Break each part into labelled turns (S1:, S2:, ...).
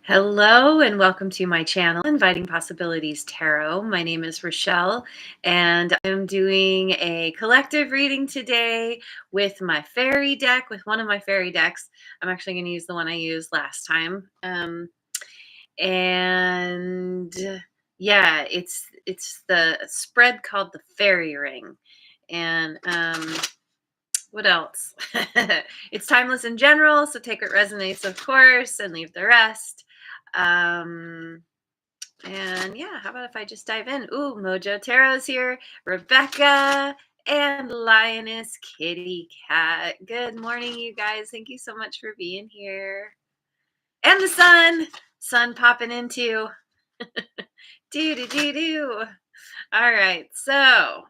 S1: Hello and welcome to my channel, Inviting Possibilities Tarot. My name is Rochelle and I'm doing a collective reading today with my fairy deck, with one of my fairy decks. I'm actually going to use the one I used last time. And yeah, it's the spread called the Fairy Ring. And what else? It's timeless in general, so take what resonates, of course, and leave the rest. And yeah, how about if I just dive in? Ooh, Mojo Tarot's here, Rebecca, and Lioness Kitty Cat. Good morning, you guys. Thank you so much for being here. And the sun popping in too. Do. All right, so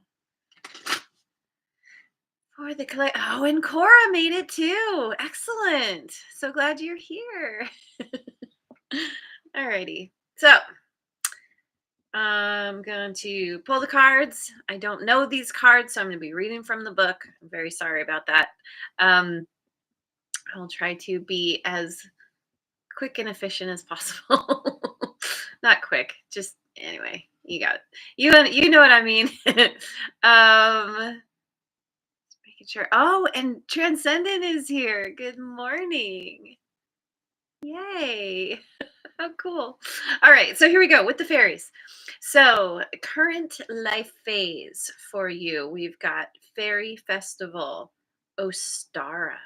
S1: for the collect. Oh, and Cora made it too. Excellent. So glad you're here. Alrighty. So I'm going to pull the cards. I don't know these cards, so I'm going to be reading from the book. I'm very sorry about that. I'll try to be as quick and efficient as possible. Not quick, just anyway. You got it. You know what I mean. Making sure. Oh, and Transcendent is here. Good morning. Yay. Oh, cool. All right, so here we go with the fairies. So, current life phase for you, we've got Fairy Festival, Ostara.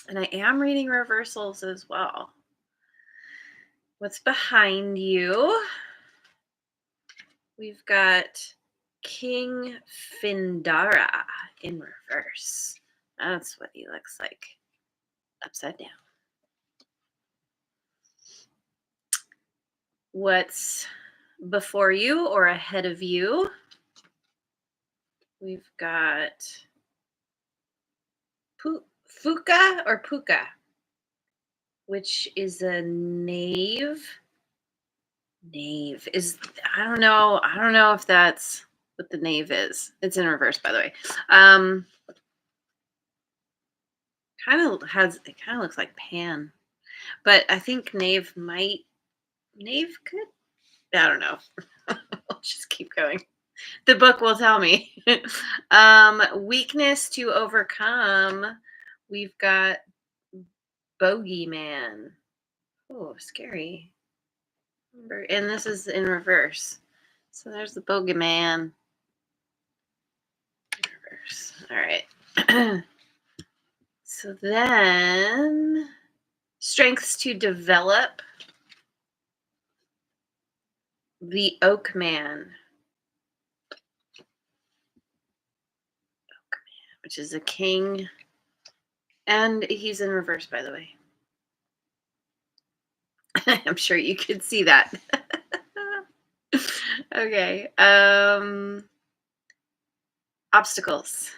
S1: And I am reading reversals as well. What's behind you? We've got King Findara in reverse. That's what he looks like upside down. What's before you or ahead of you? We've got Fuka or Puka, which is a knave. Knave is, I don't know if that's what the knave is. It's in reverse, by the way. It kind of looks like Pan, but I think knave could, I don't know. I'll just keep going. The book will tell me. Weakness to overcome. We've got Bogeyman. Oh, scary. And this is in reverse. So there's the Bogeyman. In reverse. All right. So then, strengths to develop. The Oak Man. Which is a king. And he's in reverse, by the way. I'm sure you could see that. Okay. Obstacles.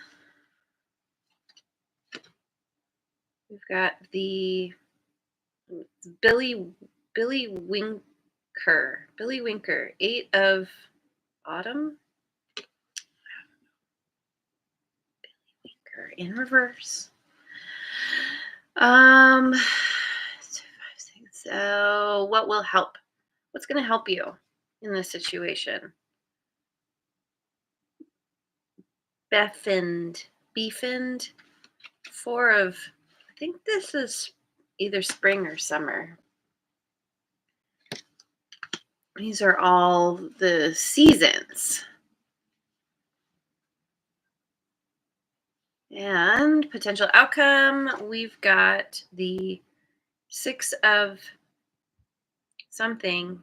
S1: We've got the Billy Winker. Billy Winker. 8 of Autumn. Billy Winker in reverse. 2, 5, 6. So what will help? What's going to help you in this situation? Beefend. 4 of, I think this is either spring or summer. These are all the seasons. And potential outcome, we've got the 6 of something.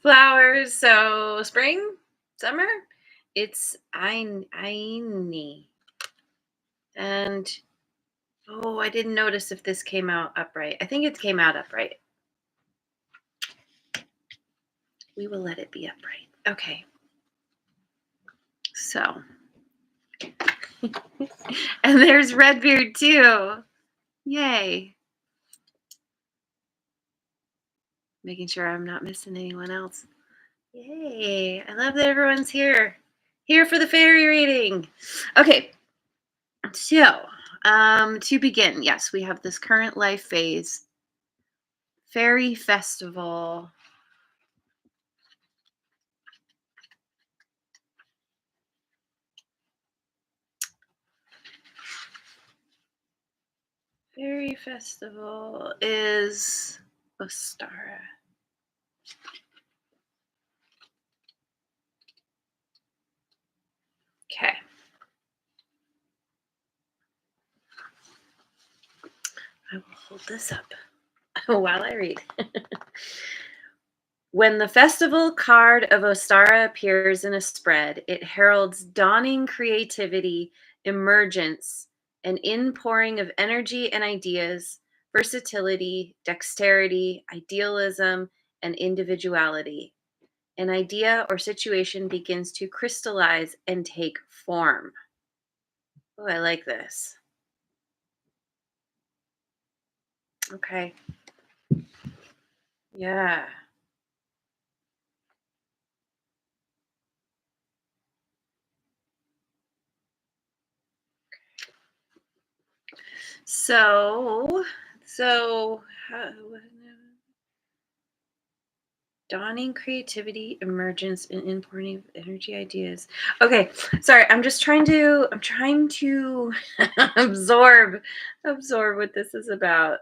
S1: Flowers, so spring, summer, it's Aini. And, oh, I didn't notice if this came out upright. I think it came out upright. We will let it be upright. Okay. So. And there's Redbeard too. Yay. Making sure I'm not missing anyone else. Yay. I love that everyone's here. Here for the fairy reading. Okay. So To begin, yes, we have this current life phase, fairy festival. Fairy festival is Ostara. Okay. I will hold this up while I read. When the festival card of Ostara appears in a spread, it heralds dawning creativity, emergence, an inpouring of energy and ideas, versatility, dexterity, idealism, and individuality. An idea or situation begins to crystallize and take form. Oh, I like this. Okay. Yeah. So, so, how, dawning creativity, emergence, and importing of energy ideas. Okay, sorry, I'm trying to absorb what this is about.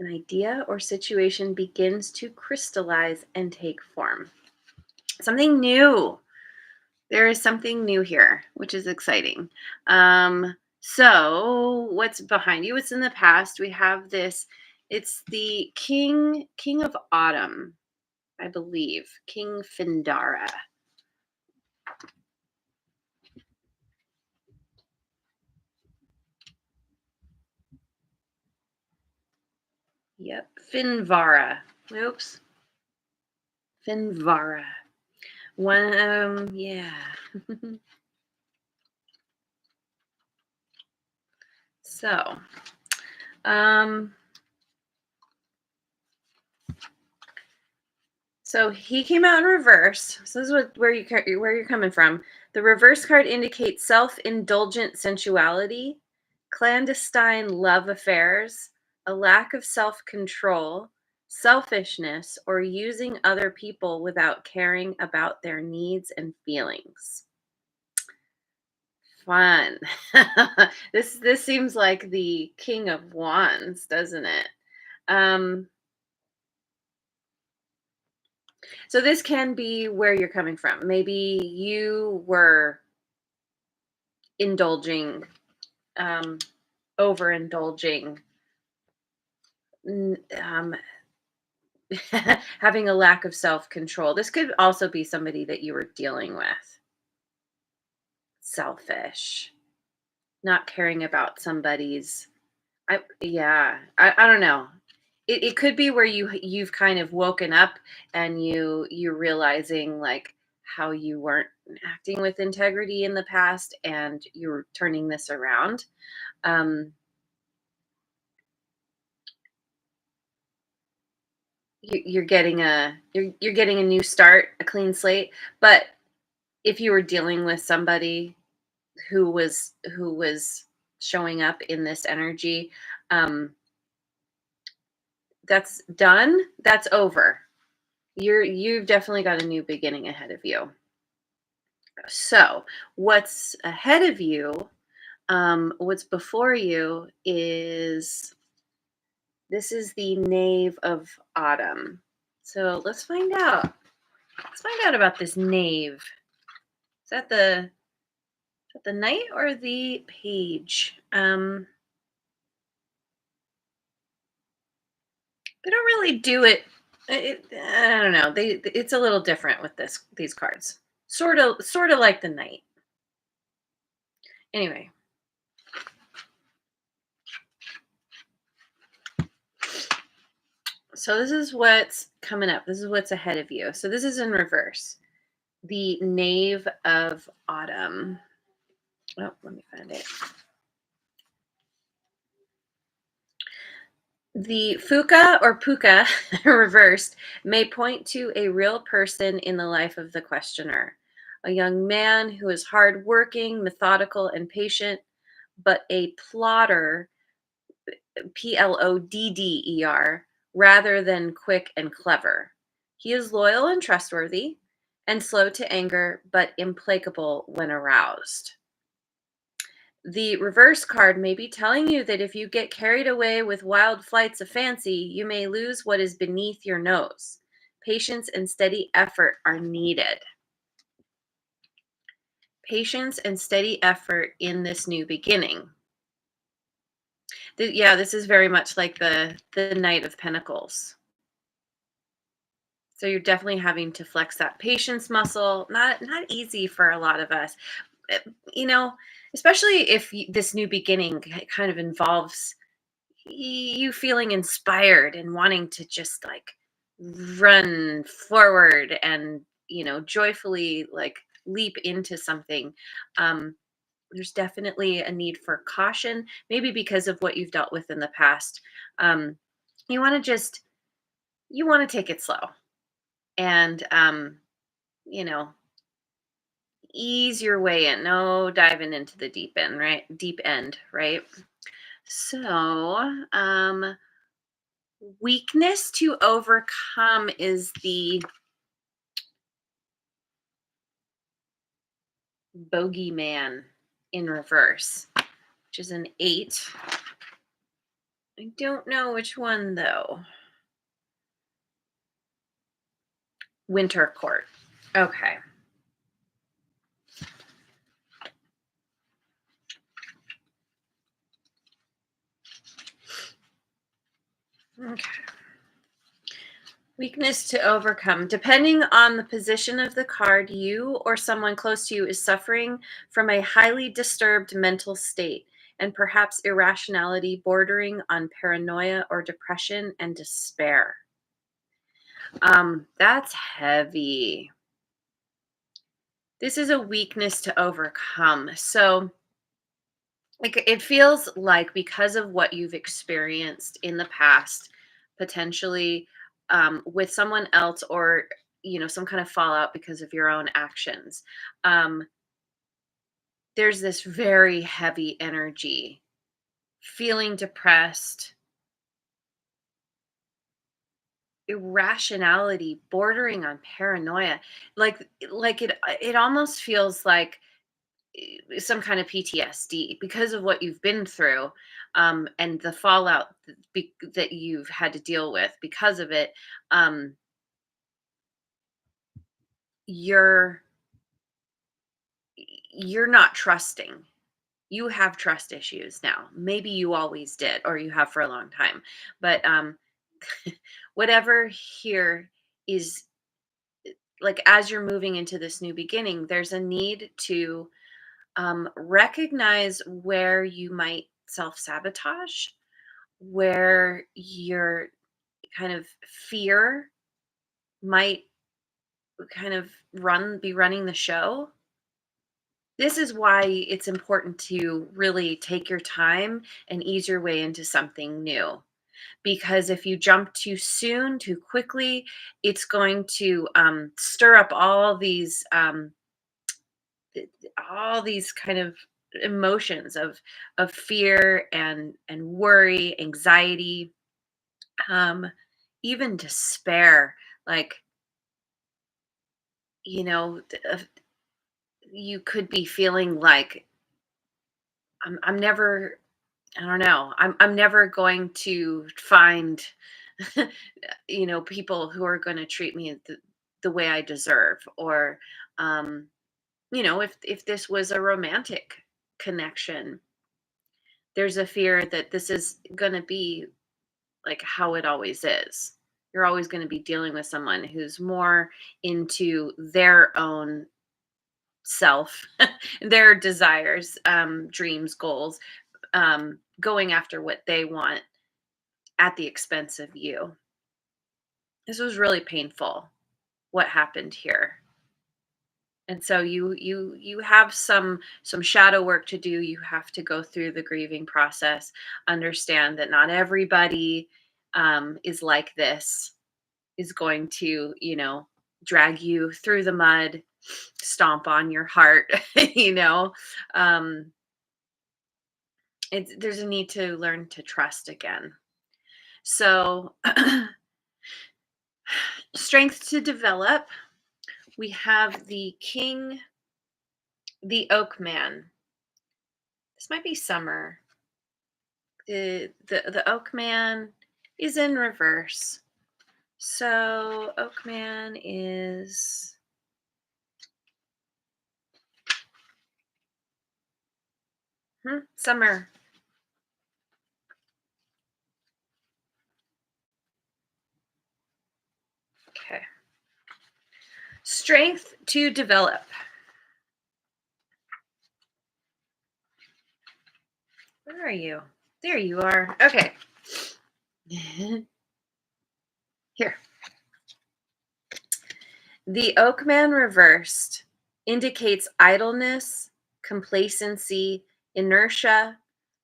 S1: An idea or situation begins to crystallize and take form. Something new. There is something new here, which is exciting. So what's behind you? What's in the past? We have this. It's the King of Autumn, I believe. King Findara. Yep. Finvara. Oops. Finvara. One yeah. So um So he came out in reverse. So this is where you're coming from. The reverse card indicates self-indulgent sensuality, clandestine love affairs, a lack of self-control, selfishness, or using other people without caring about their needs and feelings. Fun. This seems like the King of Wands, doesn't it? Um, So this can be where you're coming from. Maybe you were indulging, um, overindulging, um, having a lack of self control. This could also be somebody that you were dealing with. Selfish, not caring about somebody's. I don't know. It could be where you've kind of woken up and you're realizing like how you weren't acting with integrity in the past and you're turning this around. um you're getting a new start, a clean slate. But if you were dealing with somebody who was showing up in this energy, um that's done, that's over. You've definitely got a new beginning ahead of you. So, what's ahead of you, what's before you is this is the Knave of Autumn. So, let's find out. Let's find out about this knave. Is that the knight or the page? They don't really do it. I don't know. It's a little different with these cards. Sort of like the knight. Anyway, so this is what's coming up. This is what's ahead of you. So this is in reverse. The Knave of Autumn. Oh, let me find it. The fuka or puka reversed may point to a real person in the life of the questioner, a young man who is hardworking, methodical, and patient, but a plotter, Plodder, rather than quick and clever. He is loyal and trustworthy, and slow to anger, but implacable when aroused. The reverse card may be telling you that if you get carried away with wild flights of fancy, you may lose what is beneath your nose. Patience and steady effort are needed. Patience and steady effort in this new beginning. Yeah, this is very much like the Knight of Pentacles. So you're definitely having to flex that patience muscle. Not easy for a lot of us. Uh, You know, especially if this new beginning kind of involves you feeling inspired and wanting to just like run forward and joyfully like leap into something. um there's definitely a need for caution, maybe because of what you've dealt with in the past. um you want to just you want to take it slow and you know ease your way in, no diving into the deep end, right? So weakness to overcome is the bogeyman in reverse, which is an 8. I don't know which one though. Winter court. Okay. Okay. Weakness to overcome. Depending on the position of the card, you or someone close to you is suffering from a highly disturbed mental state and perhaps irrationality bordering on paranoia or depression and despair. That's heavy. This is a weakness to overcome. So, like, it feels like because of what you've experienced in the past, potentially with someone else, or some kind of fallout because of your own actions. Um, there's this very heavy energy, feeling depressed, irrationality, bordering on paranoia. Like it almost feels like some kind of PTSD because of what you've been through, and the fallout that you've had to deal with because of it. Um, you're you're not trusting. You have trust issues now. Maybe you always did, or you have for a long time. But whatever here is, like, as you're moving into this new beginning, there's a need to recognize where you might self sabotage, where your kind of fear might kind of be running the show. This is why it's important to really take your time and ease your way into something new. Because if you jump too soon, too quickly, it's going to stir up all these kind of emotions of fear and worry, anxiety, um, even despair. Like, you could be feeling like I'm never. I don't know. I'm never going to find, people who are going to treat me the way I deserve. Or, if this was a romantic connection, there's a fear that this is going to be like how it always is. You're always going to be dealing with someone who's more into their own self, their desires, dreams, goals, going after what they want at the expense of you. This was really painful, what happened here. And so you have some shadow work to do. You have to go through the grieving process, understand that not everybody is like this, is going to, drag you through the mud, stomp on your heart, you know. Um, there's a need to learn to trust again. So, strength to develop. We have the king, the oak man. This might be summer. The oak man is in reverse. So oak man is summer. Okay. Strength to develop. Where are you? There you are. Okay. Here. The Oakman reversed indicates idleness, complacency, inertia,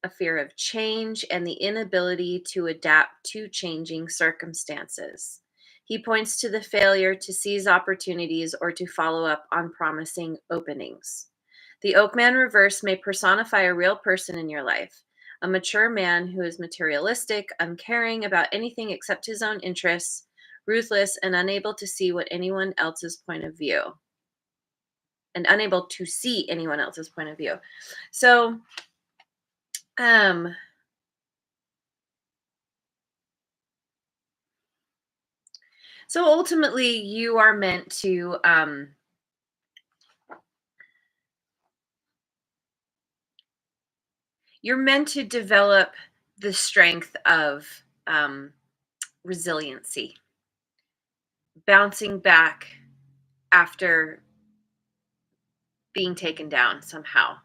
S1: a fear of change, and the inability to adapt to changing circumstances. He points to the failure to seize opportunities or to follow up on promising openings. The Oakman reverse may personify a real person in your life, a mature man who is materialistic, uncaring about anything except his own interests, ruthless, and unable to see what anyone else's point of view, and unable to see anyone else's point of view. So, um, so ultimately, you are meant to you're meant to develop the strength of resiliency, bouncing back after being taken down somehow,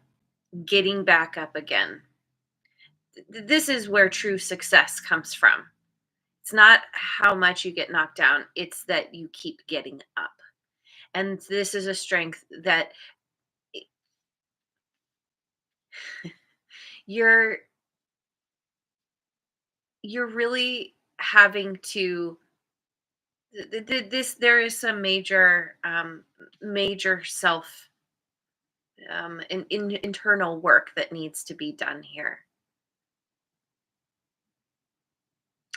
S1: getting back up again. This is where true success comes from. It's not how much you get knocked down, it's that you keep getting up. And this is a strength that you're you're really having to this there is some major self internal work that needs to be done here,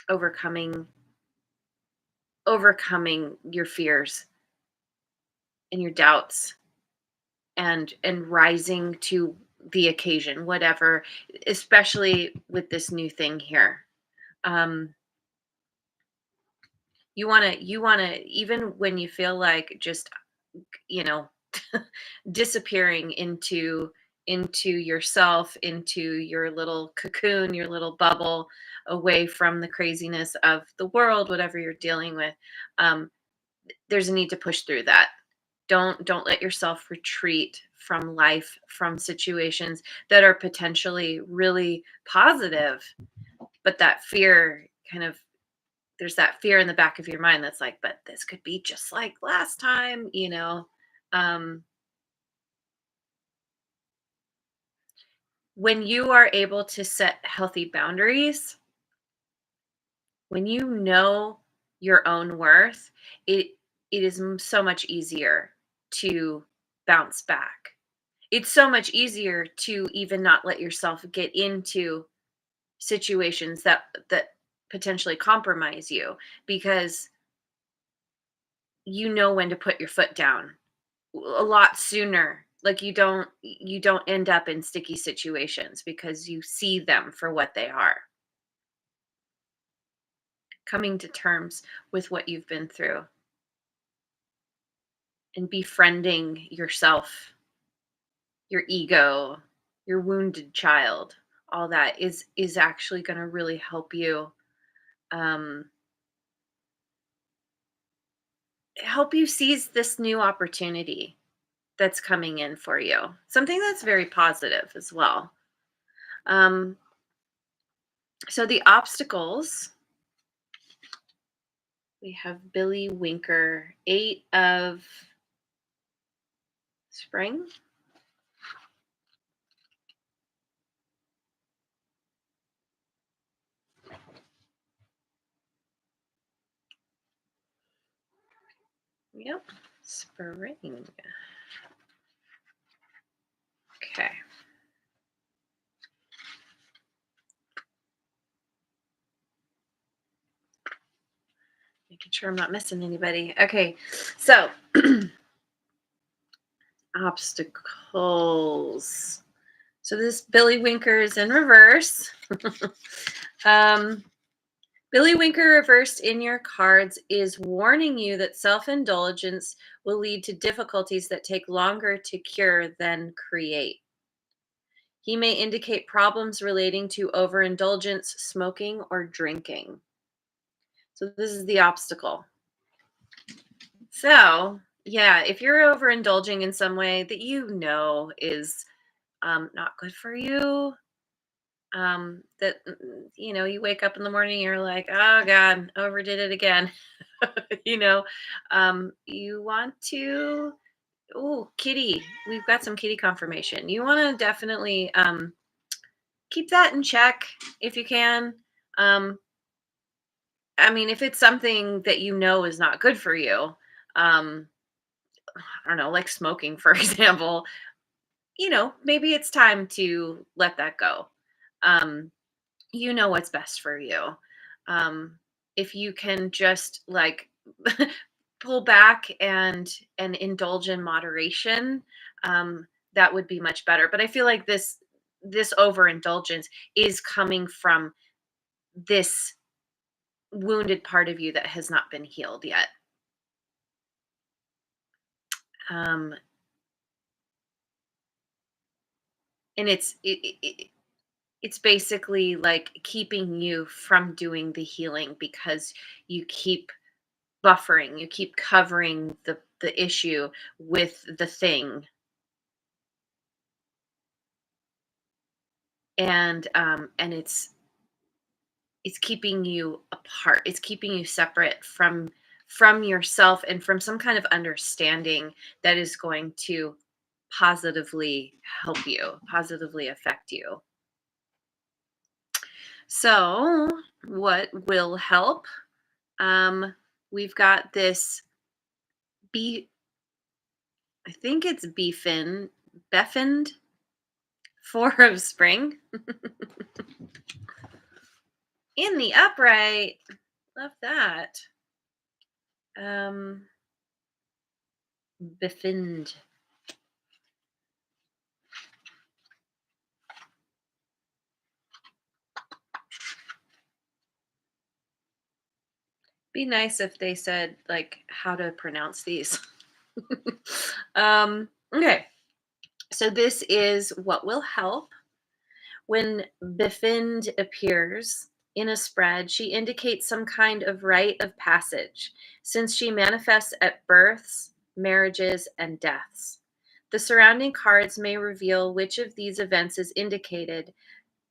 S1: overcoming your fears and your doubts, and rising to the occasion, whatever, especially with this new thing here. um you want to even when you feel like just, you know disappearing into yourself, into your little cocoon, your little bubble, away from the craziness of the world, whatever you're dealing with. um there's a need to push through that. Don't let yourself retreat from life, from situations that are potentially really positive, but that fear kind of, there's that fear in the back of your mind that's like, but this could be just like last time. um when you are able to set healthy boundaries, when you know your own worth, it is so much easier to bounce back. It's so much easier to even not let yourself get into situations that potentially compromise you, because you know when to put your foot down a lot sooner. Like, you don't end up in sticky situations because you see them for what they are. Coming to terms with what you've been through and befriending yourself, your ego, your wounded child, all that is actually going to really um help you seize this new opportunity that's coming in for you. Something that's very positive as well. Um so the obstacles, we have Billy Winker, 8 of spring. Yep. Spring. Okay. Making sure I'm not missing anybody. Okay. So, obstacles. So this Billy Winker is in reverse. um, Billy Winker reversed in your cards is warning you that self-indulgence will lead to difficulties that take longer to cure than create. He may indicate problems relating to overindulgence, smoking, or drinking. So this is the obstacle. So, yeah, if you're overindulging in some way that you know is not good for you, that you wake up in the morning, you're like, oh God, overdid it again. you know, you want to, oh, kitty, we've got some kitty confirmation. You want to definitely keep that in check if you can. Um, I mean, if it's something that you know is not good for you, um, I don't know, like smoking, for example, maybe it's time to let that go. Um, you know what's best for you. Um, if you can just like pull back and indulge in moderation, um, that would be much better. But I feel like this overindulgence is coming from this wounded part of you that has not been healed yet. Um, and it's basically like keeping you from doing the healing because you keep buffering, you keep covering the issue with the thing, and it's keeping you apart, it's keeping you separate from yourself and from some kind of understanding that is going to positively help you, positively affect you. So what will help? We've got this be I think it's beffind, four of spring in the upright. Love that. Um, befriend. Be nice if they said like how to pronounce these. Okay, so this is what will help. When befriend appears in a spread, she indicates some kind of rite of passage, since she manifests at births, marriages, and deaths. The surrounding cards may reveal which of these events is indicated,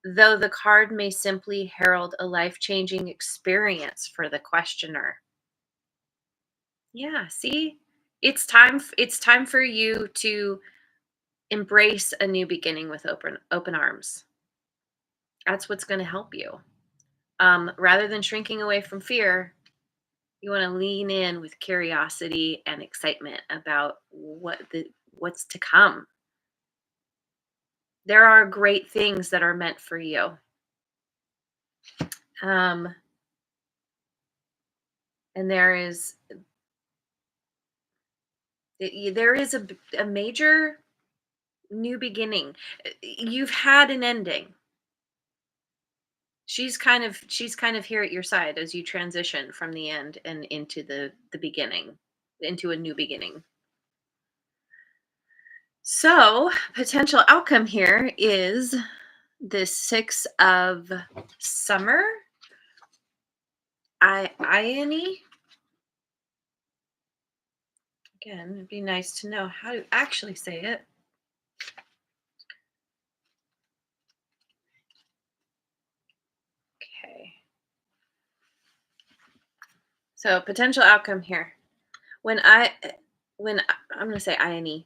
S1: though the card may simply herald a life-changing experience for the questioner. Yeah, see? It's time for you to embrace a new beginning with open arms. That's what's going to help you. Rather than shrinking away from fear, you want to lean in with curiosity and excitement about what's to come. There are great things that are meant for you. Um, and there is a major new beginning. You've had an ending. She's kind of here at your side as you transition from the end and into the beginning, into a new beginning. So, potential outcome here is the 6 of summer. Ione. Again, it'd be nice to know how to actually say it. Okay. So, potential outcome here. When I'm going to say Ione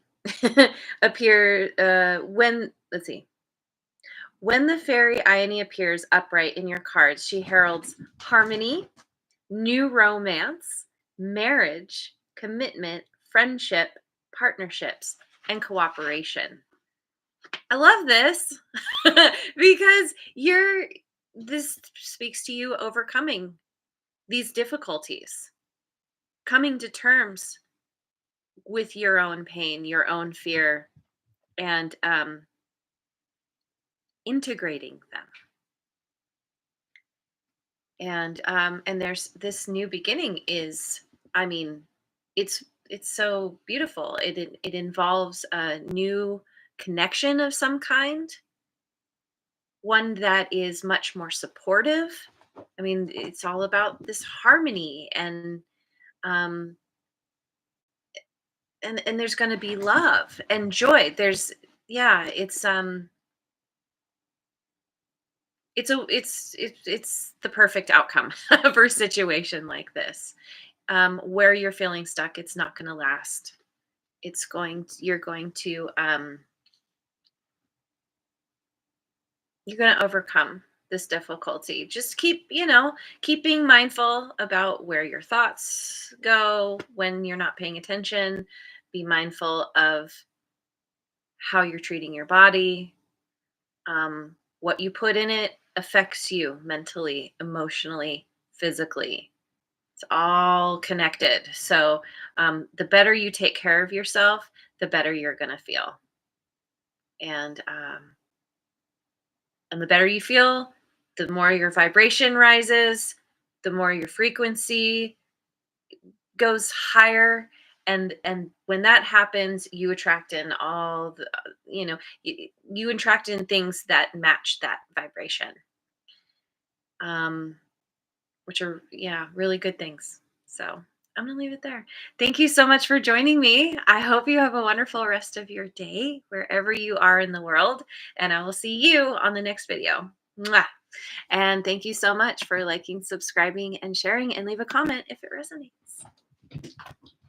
S1: appear when let's see. When the fairy Ione appears upright in your cards, she heralds harmony, new romance, marriage, commitment, friendship, partnerships, and cooperation. I love this because this speaks to you overcoming these difficulties, coming to terms with your own pain, your own fear, and integrating them. And there's this new beginning is, I mean, it's so beautiful. It involves a new connection of some kind, one that is much more supportive. I mean, it's all about this harmony um and there's going to be love and joy. There's yeah, it's the perfect outcome for a situation like this. Where you're feeling stuck, it's not going to last. You're going to you're going to overcome this difficulty. Just keep being mindful about where your thoughts go when you're not paying attention. Be mindful of how you're treating your body. What you put in it affects you mentally, emotionally, physically. It's all connected. So the better you take care of yourself, the better you're going to feel. And um, and the better you feel, the more your vibration rises, the more your frequency goes higher. And when that happens, you attract in all the you attract in things that match that vibration, um which are, yeah, really good things. So I'm gonna leave it there. Thank you so much for joining me. I hope you have a wonderful rest of your day wherever you are in the world, and I will see you on the next video. Mwah. And thank you so much for liking, subscribing, and sharing, and leave a comment if it resonates.